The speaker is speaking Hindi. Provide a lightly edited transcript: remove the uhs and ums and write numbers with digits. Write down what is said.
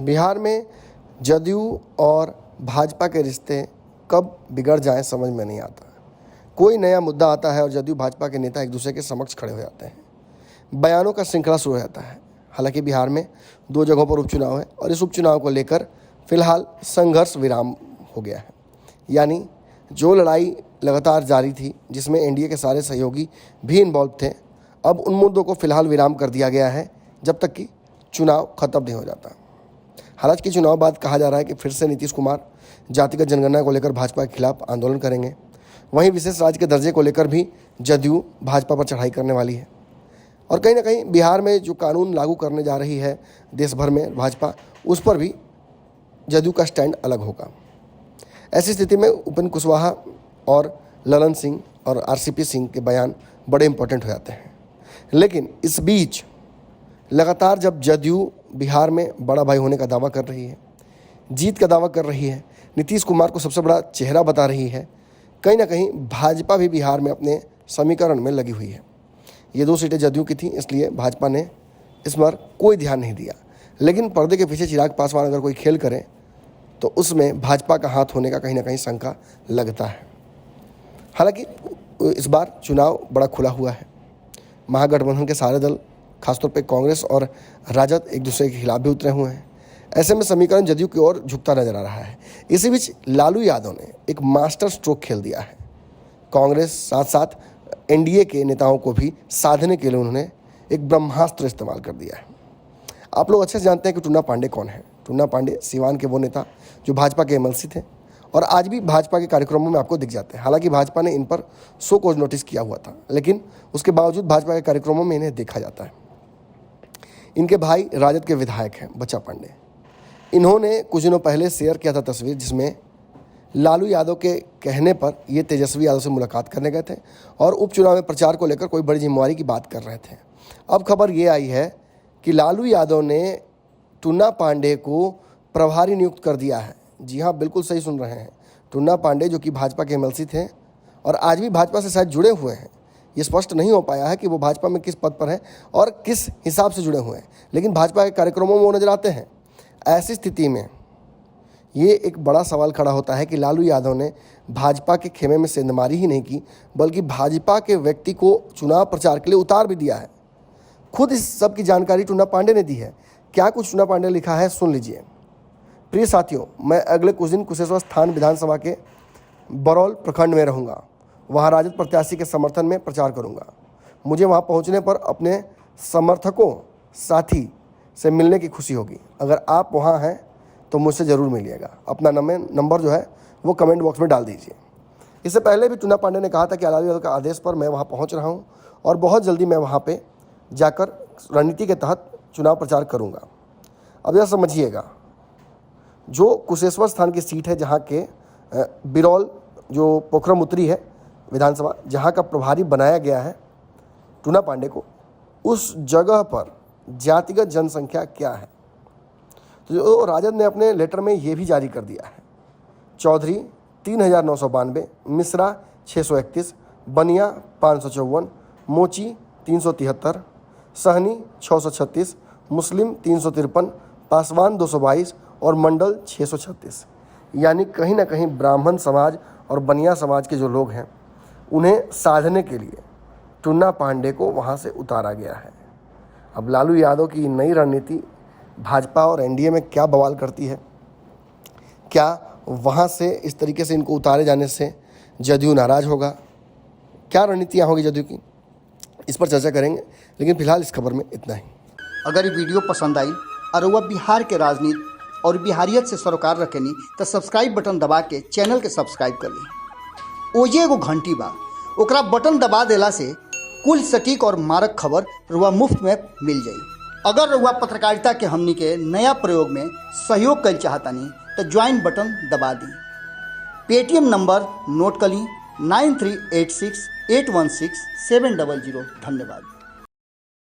बिहार में जदयू और भाजपा के रिश्ते कब बिगड़ जाएं समझ में नहीं आता। कोई नया मुद्दा आता है और जदयू भाजपा के नेता एक दूसरे के समक्ष खड़े हो जाते हैं, बयानों का श्रृंखला शुरू हो जाता है। हालांकि बिहार में 2 जगहों पर उपचुनाव है और इस उपचुनाव को लेकर फिलहाल संघर्ष विराम हो गया है। यानी जो लड़ाई लगातार जारी थी, जिसमें एनडीए के सारे सहयोगी भी इन्वॉल्व थे, अब उन मुद्दों को फिलहाल विराम कर दिया गया है जब तक कि चुनाव खत्म नहीं हो जाता। हालांकि चुनाव बाद कहा जा रहा है कि फिर से नीतीश कुमार जातिगत जनगणना को लेकर भाजपा के खिलाफ आंदोलन करेंगे। वहीं विशेष राज्य के दर्जे को लेकर भी जदयू भाजपा पर चढ़ाई करने वाली है और कहीं ना कहीं बिहार में जो कानून लागू करने जा रही है देश भर में भाजपा, उस पर भी जदयू का स्टैंड अलग होगा। ऐसी स्थिति में उपेंद्र कुशवाहा और ललन सिंह और आरसीपी सिंह के बयान बड़े इंपॉर्टेंट हो जाते हैं। लेकिन इस बीच लगातार जब जदयू बिहार में बड़ा भाई होने का दावा कर रही है, जीत का दावा कर रही है, नीतीश कुमार को सबसे बड़ा चेहरा बता रही है, कहीं ना कहीं भाजपा भी बिहार में अपने समीकरण में लगी हुई है। ये 2 सीटें जदयू की थी, इसलिए भाजपा ने इस पर कोई ध्यान नहीं दिया। लेकिन पर्दे के पीछे चिराग पासवान अगर कोई खेल करे तो उसमें भाजपा का हाथ होने का कहीं ना कहीं शंका लगता है। हालांकि इस बार चुनाव बड़ा खुला हुआ है। महागठबंधन के सारे दल, खासतौर पे कांग्रेस और राजद, एक दूसरे के खिलाफ भी उतरे हुए हैं। ऐसे में समीकरण जदयू की ओर झुकता नजर आ रहा है। इसी बीच लालू यादव ने एक मास्टर स्ट्रोक खेल दिया है। कांग्रेस साथ साथ एनडीए के नेताओं को भी साधने के लिए उन्होंने एक ब्रह्मास्त्र इस्तेमाल कर दिया है। आप लोग अच्छे से जानते हैं कि टुन्ना पांडे कौन है। टुन्ना पांडे सीवान के वो नेता जो भाजपा के एमएलसी थे और आज भी भाजपा के कार्यक्रमों में आपको दिख जाते हैं। हालांकि भाजपा ने इन पर सो कॉज नोटिस किया हुआ था, लेकिन उसके बावजूद भाजपा के कार्यक्रमों में इन्हें देखा जाता है। इनके भाई राजद के विधायक हैं बच्चा पांडे। इन्होंने कुछ दिनों पहले शेयर किया था तस्वीर, जिसमें लालू यादव के कहने पर ये तेजस्वी यादव से मुलाकात करने गए थे और उपचुनाव में प्रचार को लेकर कोई बड़ी जिम्मेवारी की बात कर रहे थे। अब खबर ये आई है कि लालू यादव ने टुन्ना पांडे को प्रभारी नियुक्त कर दिया है। जी हाँ, बिल्कुल सही सुन रहे हैं। टुन्ना पांडे जो कि भाजपा के एमएलसी थे और आज भी भाजपा से शायद जुड़े हुए हैं। ये स्पष्ट नहीं हो पाया है कि वो भाजपा में किस पद पर हैं और किस हिसाब से जुड़े हुए हैं, लेकिन भाजपा के कार्यक्रमों में वो नजर आते हैं। ऐसी स्थिति में ये एक बड़ा सवाल खड़ा होता है कि लालू यादव ने भाजपा के खेमे में सेंधमारी ही नहीं की, बल्कि भाजपा के व्यक्ति को चुनाव प्रचार के लिए उतार भी दिया है। खुद इस सब की जानकारी टुन्ना पांडे ने दी है। क्या कुछ टुन्ना पांडे ने लिखा है, सुन लीजिए। प्रिय साथियों, मैं अगले कुछ दिन कुशेश्वर स्थान विधानसभा के बरौल प्रखंड में रहूँगा। वहाँ राजद प्रत्याशी के समर्थन में प्रचार करूँगा। मुझे वहाँ पहुँचने पर अपने समर्थकों, साथी से मिलने की खुशी होगी। अगर आप वहाँ हैं तो मुझसे ज़रूर मिलिएगा। अपना नंबर जो है वो कमेंट बॉक्स में डाल दीजिए। इससे पहले भी टुन्ना पांडे ने कहा था कि लालू यादव के आदेश पर मैं वहाँ पहुँच रहा हूँ और बहुत जल्दी मैं वहाँ पे जाकर रणनीति के तहत चुनाव प्रचार करूँगा। अब यह समझिएगा, जो कुशेश्वर स्थान की सीट है, जहाँ के बिरौल जो पोखरम उत्तरी है विधानसभा, जहाँ का प्रभारी बनाया गया है टुन्ना पांडे को, उस जगह पर जातिगत जनसंख्या क्या है। तो जो राजद ने अपने लेटर में ये भी जारी कर दिया है। चौधरी 3992, मिश्रा 631, बनिया 554, मोची 373, सहनी 636, मुस्लिम 353, पासवान 222 और मंडल 636। यानी कहीं ना कहीं ब्राह्मण समाज और बनिया समाज के जो लोग हैं, उन्हें साधने के लिए टुन्ना पांडे को वहाँ से उतारा गया है। अब लालू यादव की नई रणनीति भाजपा और एनडीए में क्या बवाल करती है? क्या वहाँ से इस तरीके से इनको उतारे जाने से जदयू नाराज़ होगा? क्या रणनीतियाँ होगी जदयू की? इस पर चर्चा करेंगे, लेकिन फिलहाल इस खबर में इतना ही। अगर ये वीडियो पसंद आई और वह बिहार के राजनीति और बिहारियत से सरोकार रखेनी तो सब्सक्राइब बटन दबा के चैनल के सब्सक्राइब कर ली। ओजे एगो घंटी बा, ओकरा बटन दबा देला से कुल सटीक और मारक खबर रुआ मुफ्त में मिल जाई। अगर रुआ पत्रकारिता के हमनी के नया प्रयोग में सहयोग कर चाहतानी तो ज्वाइन बटन दबा दी। पेटीएम नंबर नोट कर ली 9386816700। धन्यवाद।